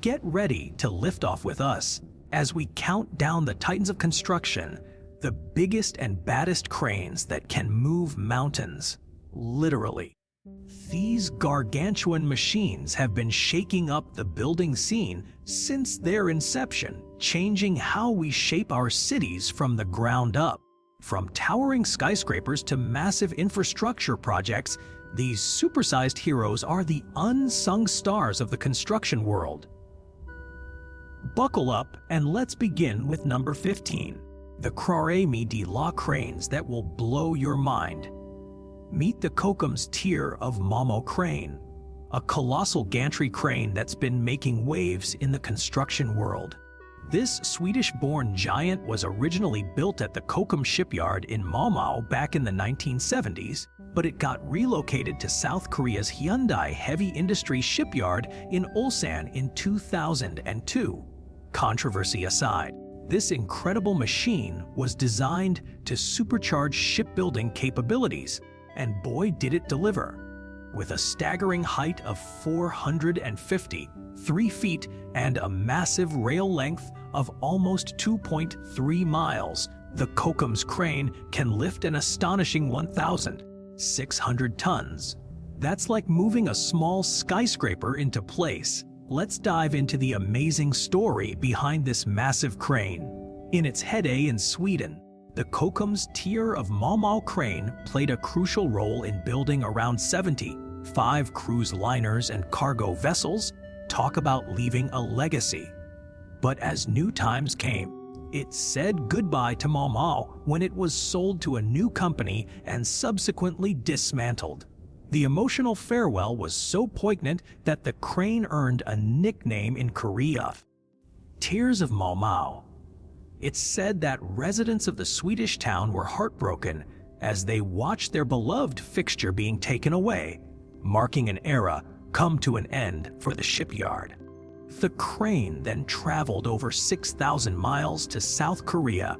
Get ready to lift off with us as we count down the titans of construction, the biggest and baddest cranes that can move mountains, literally. These gargantuan machines have been shaking up the building scene since their inception, changing how we shape our cities from the ground up. From towering skyscrapers to massive infrastructure projects, these supersized heroes are the unsung stars of the construction world. Buckle up and let's begin with number 15, the Craremi de la cranes that will blow your mind. Meet the Kockums tier of Mammoet crane, a colossal gantry crane that's been making waves in the construction world. This Swedish-born giant was originally built at the Kockums shipyard in Mammoet back in the 1970s, but it got relocated to South Korea's Hyundai Heavy Industry shipyard in Ulsan in 2002. Controversy aside, this incredible machine was designed to supercharge shipbuilding capabilities, and boy did it deliver. With a staggering height of 453 feet and a massive rail length of almost 2.3 miles, the Kockums crane can lift an astonishing 1,600 tons. That's like moving a small skyscraper into place. Let's dive into the amazing story behind this massive crane. In its heyday in Sweden, the Kockums tier of Mammoet crane played a crucial role in building around 75 cruise liners and cargo vessels. Talk about leaving a legacy. But as new times came, it said goodbye to Mammoet when it was sold to a new company and subsequently dismantled. The emotional farewell was so poignant that the crane earned a nickname in Korea, Tears of Mammoet. It's said that residents of the Swedish town were heartbroken as they watched their beloved fixture being taken away, marking an era come to an end for the shipyard. The crane then traveled over 6,000 miles to South Korea,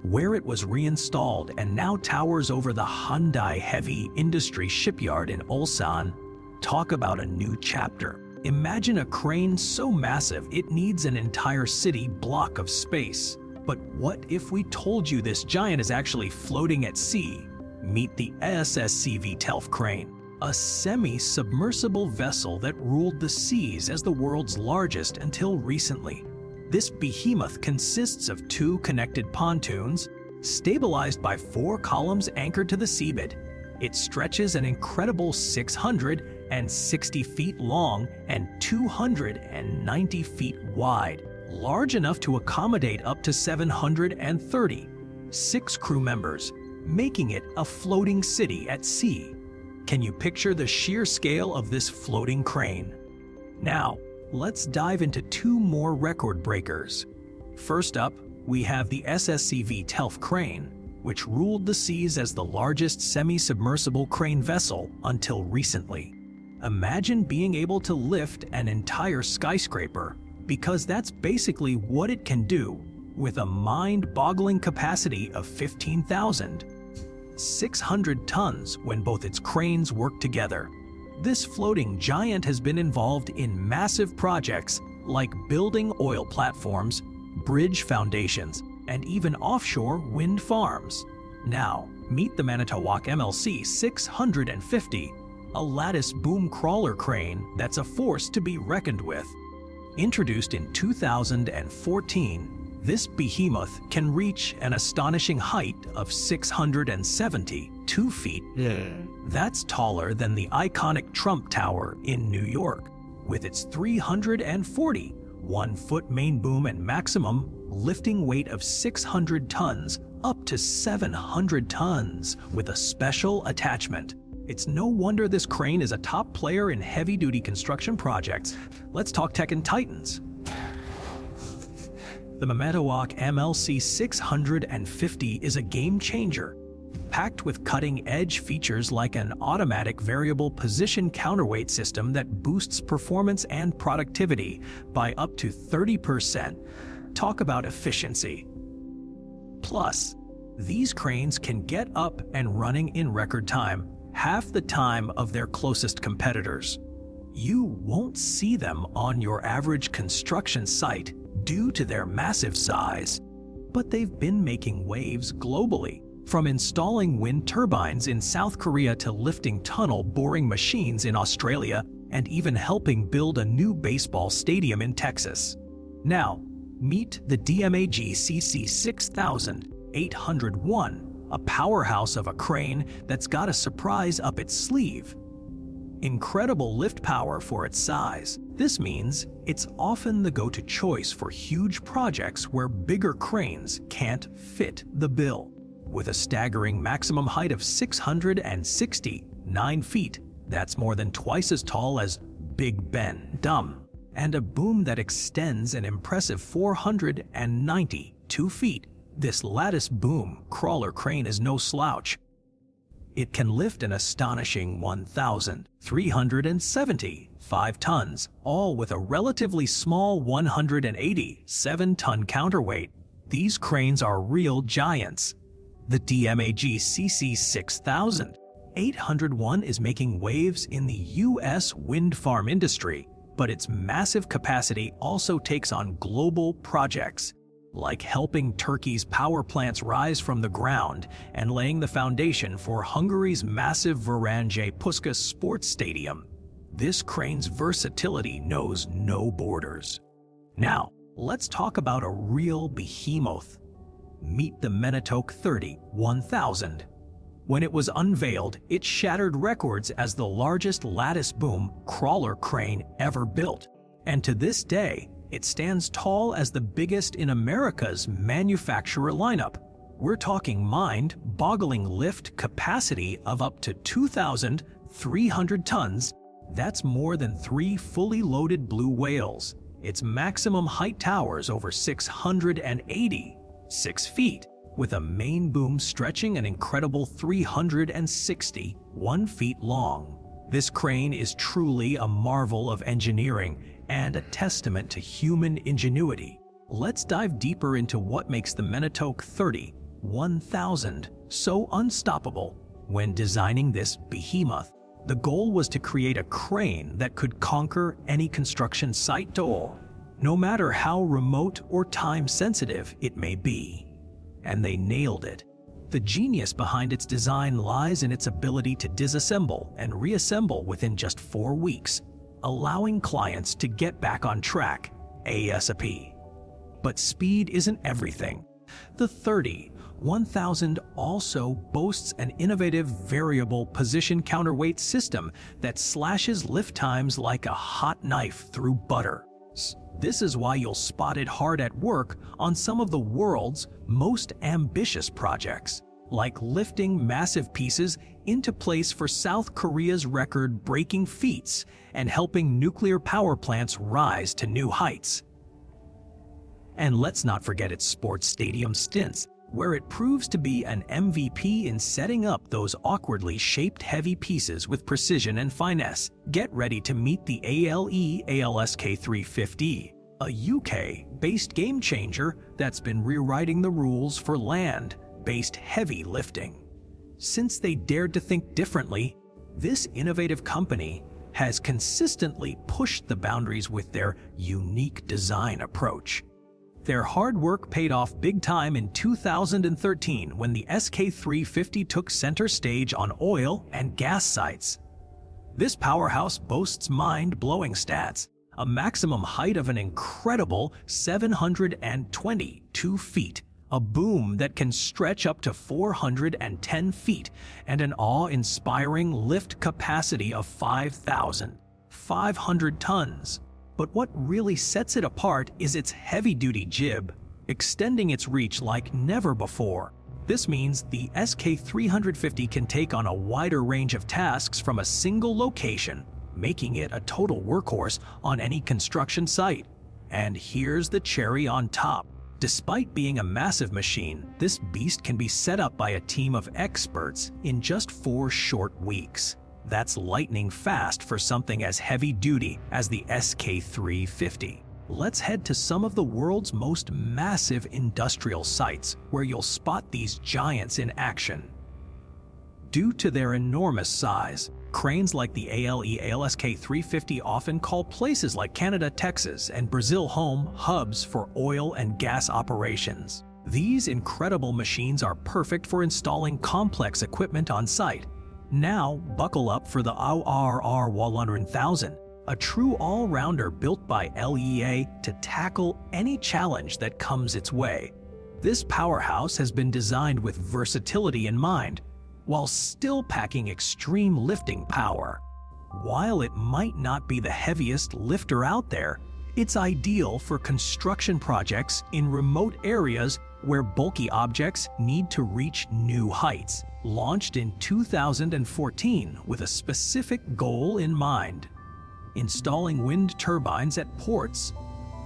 where it was reinstalled and now towers over the Hyundai Heavy Industry shipyard in Ulsan. Talk about a new chapter. Imagine a crane so massive it needs an entire city block of space. But what if we told you this giant is actually floating at sea? Meet the SSCV Thialf crane, a semi-submersible vessel that ruled the seas as the world's largest until recently. This behemoth consists of two connected pontoons, stabilized by 4 columns anchored to the seabed. It stretches an incredible 660 feet long and 290 feet wide, large enough to accommodate up to 736 crew members, making it a floating city at sea. Can you picture the sheer scale of this floating crane? Now, let's dive into 2 more record breakers. First up, we have the SSCV Thialf crane, which ruled the seas as the largest semi-submersible crane vessel until recently. Imagine being able to lift an entire skyscraper, because that's basically what it can do, with a mind-boggling capacity of 15,600 tons when both its cranes work together. This floating giant has been involved in massive projects like building oil platforms, bridge foundations, and even offshore wind farms. Now, meet the Manitowoc MLC 650, a lattice boom crawler crane that's a force to be reckoned with. Introduced in 2014, this behemoth can reach an astonishing height of 672 feet. That's taller than the iconic Trump Tower in New York, with its 341-foot main boom and maximum lifting weight of 600 tons up to 700 tons with a special attachment. It's no wonder this crane is a top player in heavy-duty construction projects. Let's talk tech and titans. The Manitowoc MLC 650 is a game-changer, packed with cutting-edge features like an automatic variable position counterweight system that boosts performance and productivity by up to 30%. Talk about efficiency. Plus, these cranes can get up and running in record time, half the time of their closest competitors. You won't see them on your average construction site due to their massive size. But they've been making waves globally, from installing wind turbines in South Korea to lifting tunnel boring machines in Australia and even helping build a new baseball stadium in Texas. Now, meet the Demag CC 6801, a powerhouse of a crane that's got a surprise up its sleeve. Incredible lift power for its size. This means it's often the go-to choice for huge projects where bigger cranes can't fit the bill. With a staggering maximum height of 669 feet, that's more than twice as tall as Big Ben Dam, and a boom that extends an impressive 492 feet, this lattice boom crawler crane is no slouch. It can lift an astonishing 1,375 tons, all with a relatively small 187-ton counterweight. These cranes are real giants. The Demag CC 6801 is making waves in the U.S. wind farm industry, but its massive capacity also takes on global projects, like helping Turkey's power plants rise from the ground and laying the foundation for Hungary's massive Varanje Puskás sports stadium. This crane's versatility knows no borders. Now, let's talk about a real behemoth. Meet the Manitowoc 1000. When it was unveiled, it shattered records as the largest lattice boom crawler crane ever built. And to this day, it stands tall as the biggest in America's manufacturer lineup. We're talking mind-boggling lift capacity of up to 2,300 tons. That's more than 3 fully loaded blue whales. Its maximum height towers over 686 feet, with a main boom stretching an incredible 361 feet long. This crane is truly a marvel of engineering and a testament to human ingenuity. Let's dive deeper into what makes the Manitowoc 1000 so unstoppable. When designing this behemoth, the goal was to create a crane that could conquer any construction site no matter how remote or time-sensitive it may be. And they nailed it. The genius behind its design lies in its ability to disassemble and reassemble within just 4 weeks, allowing clients to get back on track ASAP. But speed isn't everything. The 1000 also boasts an innovative variable position counterweight system that slashes lift times like a hot knife through butter. This is why you'll spot it hard at work on some of the world's most ambitious projects, like lifting massive pieces into place for South Korea's record-breaking feats and helping nuclear power plants rise to new heights. And let's not forget its sports stadium stints, where it proves to be an MVP in setting up those awkwardly shaped heavy pieces with precision and finesse. Get ready to meet the ALSK 350, a UK-based game changer that's been rewriting the rules for land-based heavy lifting. Since they dared to think differently, this innovative company has consistently pushed the boundaries with their unique design approach. Their hard work paid off big time in 2013 when the SK350 took center stage on oil and gas sites. This powerhouse boasts mind-blowing stats, a maximum height of an incredible 722 feet, a boom that can stretch up to 410 feet, and an awe-inspiring lift capacity of 5,500 tons. But what really sets it apart is its heavy-duty jib, extending its reach like never before. This means the SK350 can take on a wider range of tasks from a single location, making it a total workhorse on any construction site. And here's the cherry on top. Despite being a massive machine, this beast can be set up by a team of experts in just 4 short weeks. That's lightning fast for something as heavy-duty as the SK350. Let's head to some of the world's most massive industrial sites where you'll spot these giants in action. Due to their enormous size, Cranes like the ALSK 350 often call places like Canada, Texas, and Brazil home hubs for oil and gas operations. These incredible machines are perfect for installing complex equipment on site. Now, buckle up for the LR 1000, a true all-rounder built by LEA to tackle any challenge that comes its way. This powerhouse has been designed with versatility in mind, while still packing extreme lifting power. While it might not be the heaviest lifter out there, it's ideal for construction projects in remote areas where bulky objects need to reach new heights. Launched in 2014 with a specific goal in mind: installing wind turbines at ports.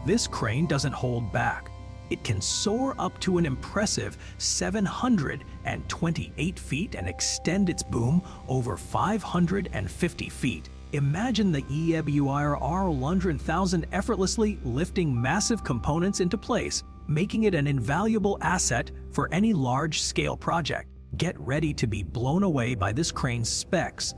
This crane doesn't hold back. It can soar up to an impressive 728 feet and extend its boom over 550 feet. Imagine the Liebherr 1000 effortlessly lifting massive components into place, making it an invaluable asset for any large-scale project. Get ready to be blown away by this crane's specs.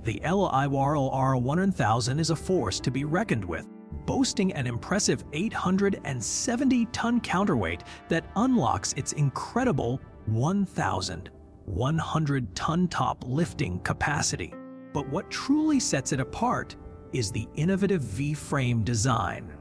The Liebherr 1000 is a force to be reckoned with, boasting an impressive 870-ton counterweight that unlocks its incredible 1,100-ton top lifting capacity. But what truly sets it apart is the innovative V-frame design,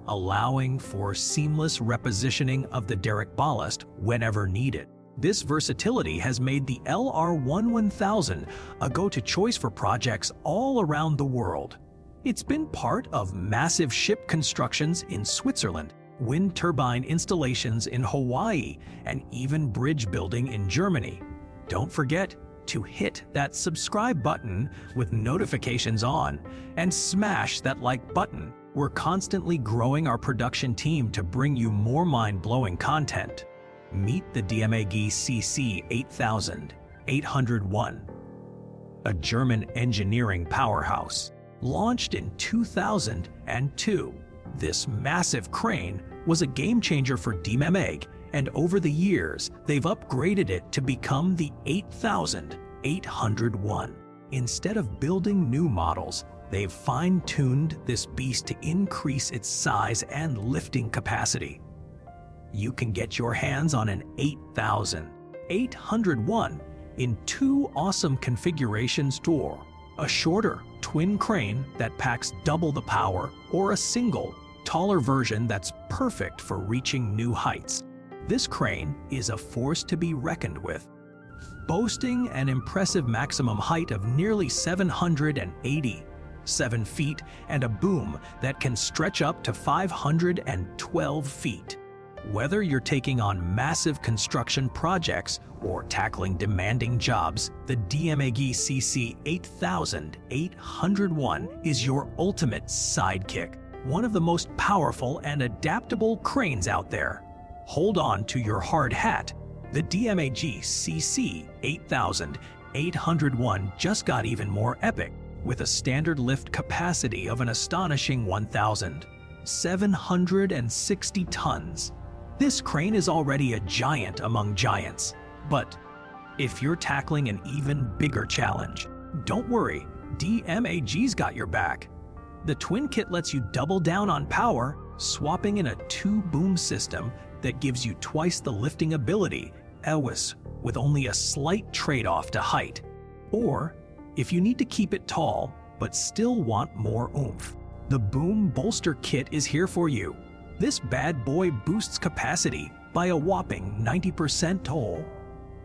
allowing for seamless repositioning of the derrick ballast whenever needed. This versatility has made the LR 1000 a go-to choice for projects all around the world. It's been part of massive ship constructions in Switzerland, wind turbine installations in Hawaii, and even bridge building in Germany. Don't forget to hit that subscribe button with notifications on and smash that like button. We're constantly growing our production team to bring you more mind-blowing content. Meet the Demag CC 8801, a German engineering powerhouse. Launched in 2002, this massive crane was a game-changer for Demag, and over the years, they've upgraded it to become the 8801. Instead of building new models, they've fine-tuned this beast to increase its size and lifting capacity. You can get your hands on an 8801 in two awesome configurations: a shorter twin crane that packs double the power, or a single, taller version that's perfect for reaching new heights. This crane is a force to be reckoned with, boasting an impressive maximum height of nearly 787 feet and a boom that can stretch up to 512 feet. Whether you're taking on massive construction projects or tackling demanding jobs, the Demag CC 8801 is your ultimate sidekick, one of the most powerful and adaptable cranes out there. Hold on to your hard hat. The Demag CC 8801 just got even more epic, with a standard lift capacity of an astonishing 1,760 tons. This crane is already a giant among giants, but if you're tackling an even bigger challenge, don't worry, Demag's got your back. The twin kit lets you double down on power, swapping in a two-boom system that gives you twice the lifting ability, with only a slight trade-off to height. Or, if you need to keep it tall but still want more oomph, the boom bolster kit is here for you. This bad boy boosts capacity by a whopping 90% toll.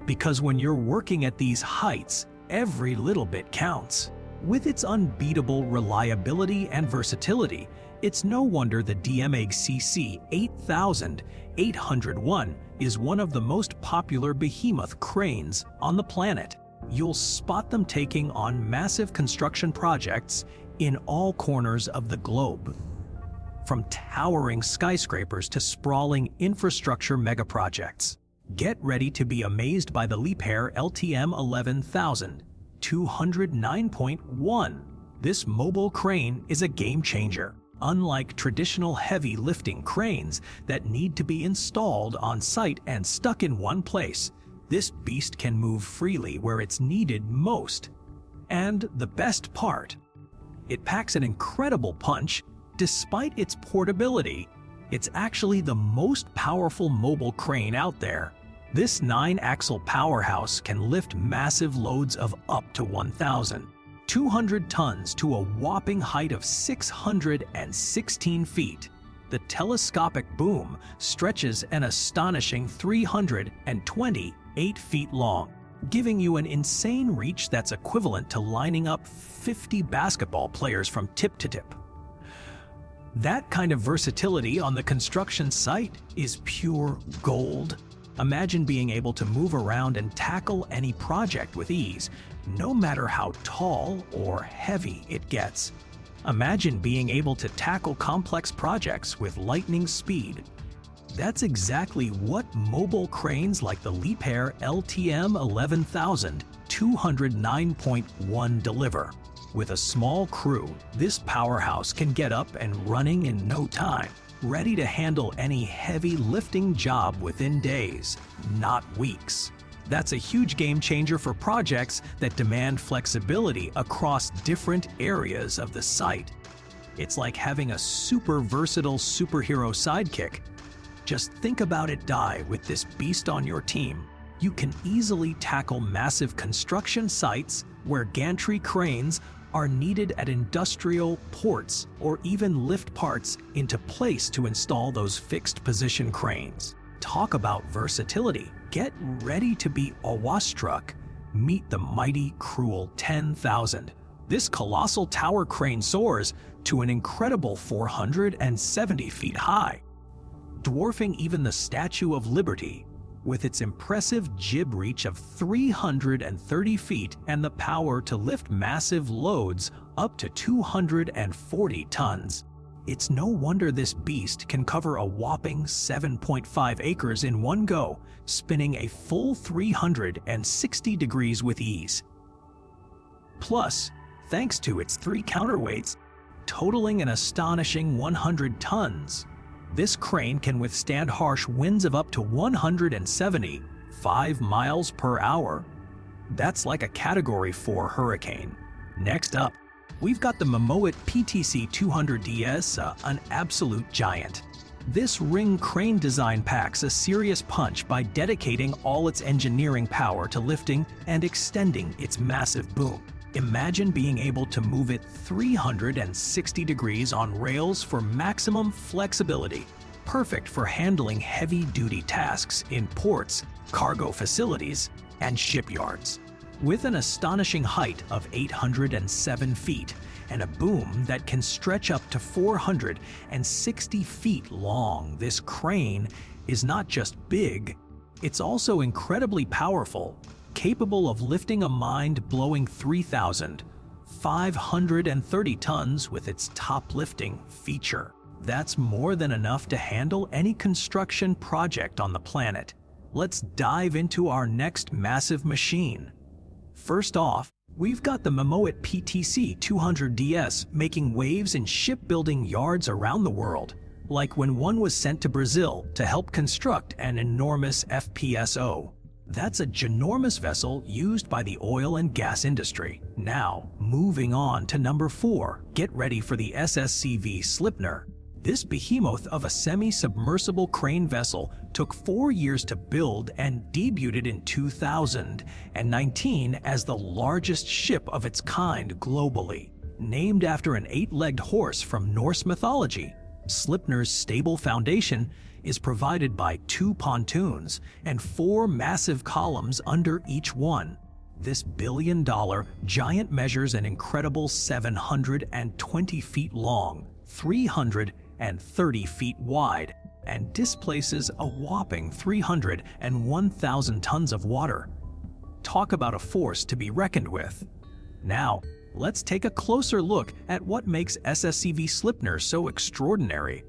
Because when you're working at these heights, every little bit counts. With its unbeatable reliability and versatility, it's no wonder the Demag CC 8801 is one of the most popular behemoth cranes on the planet. You'll spot them taking on massive construction projects in all corners of the globe. From towering skyscrapers to sprawling infrastructure megaprojects. Get ready to be amazed by the Liebherr LTM 11209.1. This mobile crane is a game changer. Unlike traditional heavy lifting cranes that need to be installed on site and stuck in one place, this beast can move freely where it's needed most. And the best part, it packs an incredible punch despite its portability. It's actually the most powerful mobile crane out there. This 9-axle powerhouse can lift massive loads of up to 1,200 tons to a whopping height of 616 feet. The telescopic boom stretches an astonishing 328 feet long, giving you an insane reach that's equivalent to lining up 50 basketball players from tip to tip. That kind of versatility on the construction site is pure gold. Imagine being able to move around and tackle any project with ease, no matter how tall or heavy it gets. Imagine being able to tackle complex projects with lightning speed. That's exactly what mobile cranes like the Liebherr LTM 11209.1 deliver. With a small crew, this powerhouse can get up and running in no time, ready to handle any heavy lifting job within days, not weeks. That's a huge game changer for projects that demand flexibility across different areas of the site. It's like having a super versatile superhero sidekick. Just think about it with this beast on your team. You can easily tackle massive construction sites where gantry cranes are needed at industrial ports, or even lift parts into place to install those fixed position cranes. Talk about versatility. Get ready to be awestruck. Meet the mighty, cruel 10,000. This colossal tower crane soars to an incredible 470 feet high, dwarfing even the Statue of Liberty. With its impressive jib reach of 330 feet and the power to lift massive loads up to 240 tons. It's no wonder this beast can cover a whopping 7.5 acres in one go, spinning a full 360 degrees with ease. Plus, thanks to its 3 counterweights, totaling an astonishing 100 tons, this crane can withstand harsh winds of up to 175 miles per hour. That's like a Category 4 hurricane. Next up, we've got the Mammoet PTC 200DS, an absolute giant. This ring crane design packs a serious punch by dedicating all its engineering power to lifting and extending its massive boom. Imagine being able to move it 360 degrees on rails for maximum flexibility, perfect for handling heavy-duty tasks in ports, cargo facilities, and shipyards. With an astonishing height of 807 feet and a boom that can stretch up to 460 feet long, this crane is not just big, it's also incredibly powerful, capable of lifting a mind-blowing 3,530 tons with its top lifting feature. That's more than enough to handle any construction project on the planet. Let's dive into our next massive machine. First off, we've got the Mammoet PTC 200DS making waves in shipbuilding yards around the world, like when one was sent to Brazil to help construct an enormous FPSO. That's a ginormous vessel used by the oil and gas industry. Now, moving on to number 4, get ready for the SSCV Sleipnir. This behemoth of a semi-submersible crane vessel took 4 years to build and debuted in 2019 as the largest ship of its kind globally. Named after an 8-legged horse from Norse mythology, Sleipnir's stable foundation is provided by 2 pontoons and 4 massive columns under each one. This billion-dollar giant measures an incredible 720 feet long, 330 feet wide, and displaces a whopping 301,000 tons of water. Talk about a force to be reckoned with. Now, let's take a closer look at what makes SSCV Sleipnir so extraordinary.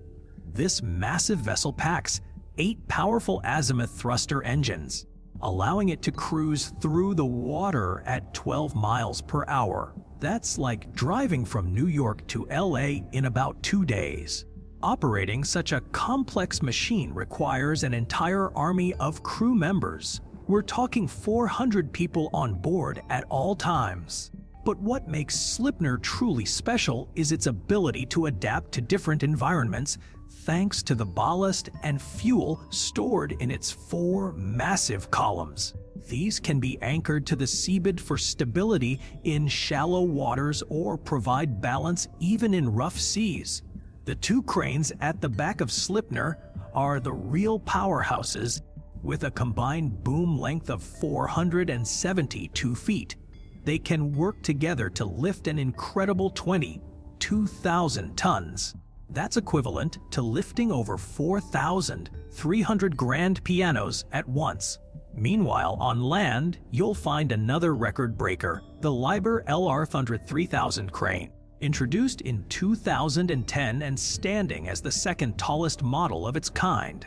This massive vessel packs 8 powerful azimuth thruster engines, allowing it to cruise through the water at 12 miles per hour. That's like driving from New York to LA in about 2 days. Operating such a complex machine requires an entire army of crew members. We're talking 400 people on board at all times. But what makes Sleipnir truly special is its ability to adapt to different environments thanks to the ballast and fuel stored in its 4 massive columns. These can be anchored to the seabed for stability in shallow waters or provide balance even in rough seas. The 2 cranes at the back of Sleipnir are the real powerhouses with a combined boom length of 472 feet. They can work together to lift an incredible 22,000 tons. That's equivalent to lifting over 4,300 grand pianos at once. Meanwhile, on land, you'll find another record breaker, the Liebherr LR 3000 crane. Introduced in 2010 and standing as the 2nd tallest model of its kind.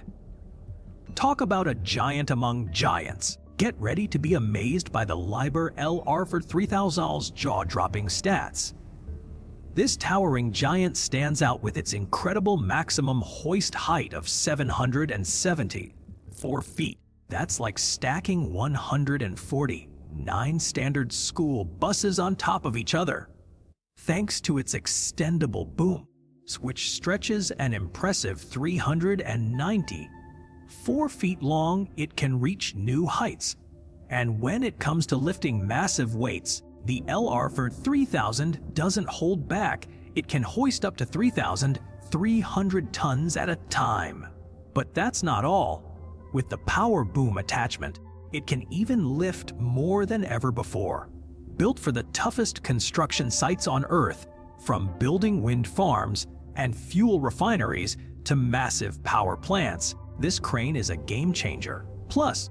Talk about a giant among giants. Get ready to be amazed by the Liebherr LR 3000's jaw-dropping stats. This towering giant stands out with its incredible maximum hoist height of 774 feet. That's like stacking 149 standard school buses on top of each other. Thanks to its extendable boom, which stretches an impressive 394 feet long, it can reach new heights. And when it comes to lifting massive weights, the LR 3000 doesn't hold back. It can hoist up to 3,300 tons at a time. But that's not all. With the power boom attachment, it can even lift more than ever before. Built for the toughest construction sites on Earth, from building wind farms and fuel refineries to massive power plants, this crane is a game changer. Plus,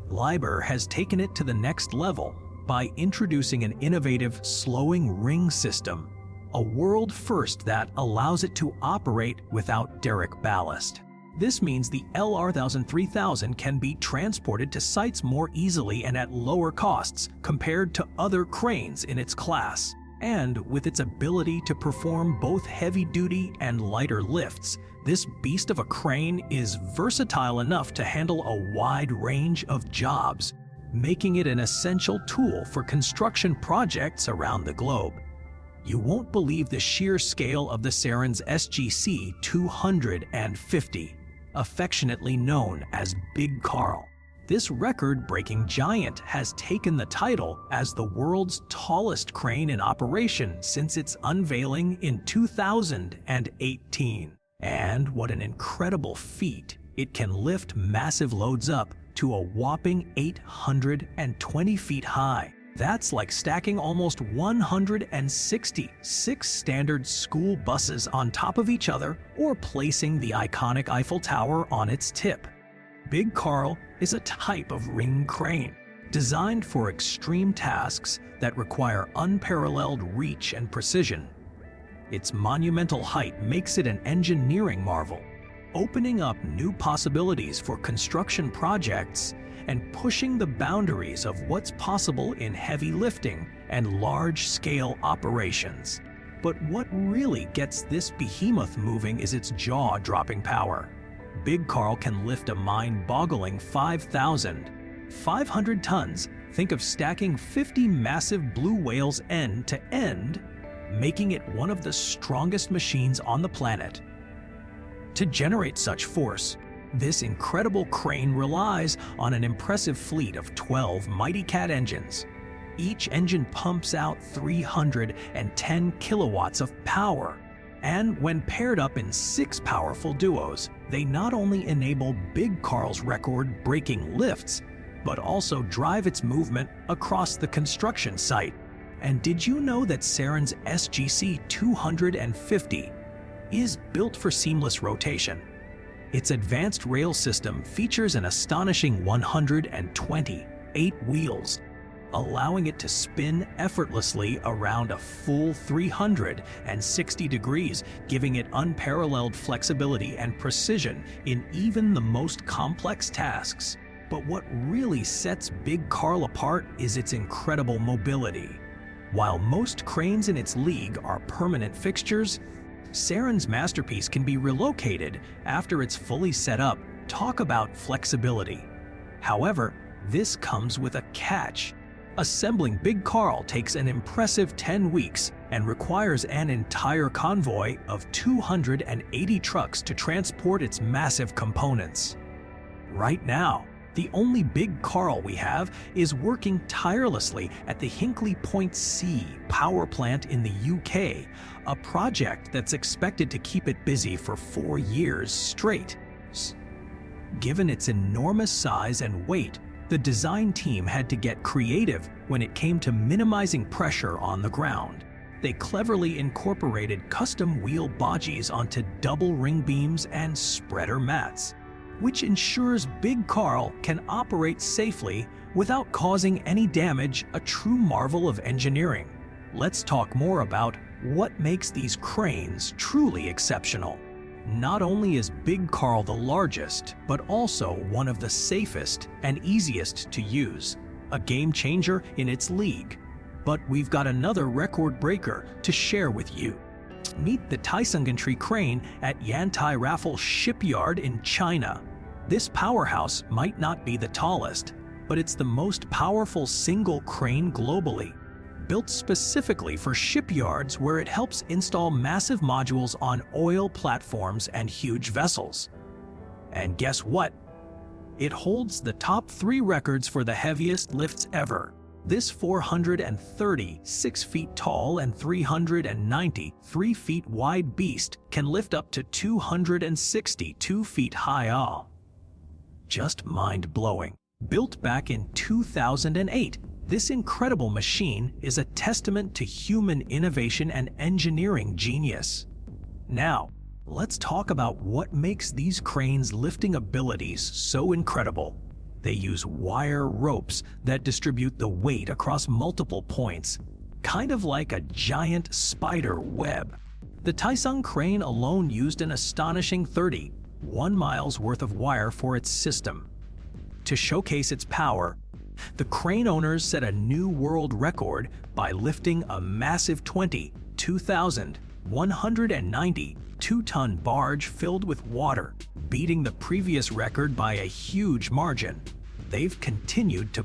Liebherr has taken it to the next level by introducing an innovative slowing ring system, a world first that allows it to operate without derrick ballast. This means the LR 3000 can be transported to sites more easily and at lower costs compared to other cranes in its class. And with its ability to perform both heavy-duty and lighter lifts, this beast of a crane is versatile enough to handle a wide range of jobs, making it an essential tool for construction projects around the globe. You won't believe the sheer scale of the Saren's SGC 250. Affectionately known as Big Carl. This record-breaking giant has taken the title as the world's tallest crane in operation since its unveiling in 2018. And what an incredible feat! It can lift massive loads up to a whopping 820 feet high. That's like stacking almost 166 standard school buses on top of each other or placing the iconic Eiffel Tower on its tip. Big Carl is a type of ring crane designed for extreme tasks that require unparalleled reach and precision. Its monumental height makes it an engineering marvel, opening up new possibilities for construction projects and pushing the boundaries of what's possible in heavy lifting and large-scale operations. But what really gets this behemoth moving is its jaw-dropping power. Big Carl can lift a mind-boggling 5,500 tons. Think of stacking 50 massive blue whales end to end, making it one of the strongest machines on the planet. To generate such force, this incredible crane relies on an impressive fleet of 12 Mighty Cat engines. Each engine pumps out 310 kilowatts of power, and when paired up in 6 powerful duos, they not only enable Big Carl's record-breaking lifts, but also drive its movement across the construction site. And did you know that Saren's SGC 250 is built for seamless rotation? Its advanced rail system features an astonishing 128 wheels, allowing it to spin effortlessly around a full 360 degrees, giving it unparalleled flexibility and precision in even the most complex tasks. But what really sets Big Carl apart is its incredible mobility. While most cranes in its league are permanent fixtures, Saren's masterpiece can be relocated after it's fully set up. Talk about flexibility. However, this comes with a catch. Assembling Big Carl takes an impressive 10 weeks and requires an entire convoy of 280 trucks to transport its massive components. Right now, the only Big Carl we have is working tirelessly at the Hinkley Point C power plant in the UK, a project that's expected to keep it busy for 4 years straight. Given its enormous size and weight, the design team had to get creative when it came to minimizing pressure on the ground. They cleverly incorporated custom wheel bogies onto double ring beams and spreader mats, which ensures Big Carl can operate safely without causing any damage, a true marvel of engineering. Let's talk more about what makes these cranes truly exceptional. Not only is Big Carl the largest, but also one of the safest and easiest to use, a game changer in its league. But we've got another record breaker to share with you. Meet the Taisun crane at Yantai Raffle Shipyard in China. This powerhouse might not be the tallest, but it's the most powerful single crane globally. Built specifically for shipyards where it helps install massive modules on oil platforms and huge vessels. And guess what? It holds the top 3 records for the heaviest lifts ever. This 436 feet tall and 393 feet wide beast can lift up to 262 feet high. Just mind-blowing. Built back in 2008, this incredible machine is a testament to human innovation and engineering genius. Now, let's talk about what makes these cranes' lifting abilities so incredible. They use wire ropes that distribute the weight across multiple points, kind of like a giant spider web. The Taisun crane alone used an astonishing 31 miles worth of wire for its system. To showcase its power, the crane owners set a new world record by lifting a massive 22,192-ton barge filled with water, beating the previous record by a huge margin. They've continued to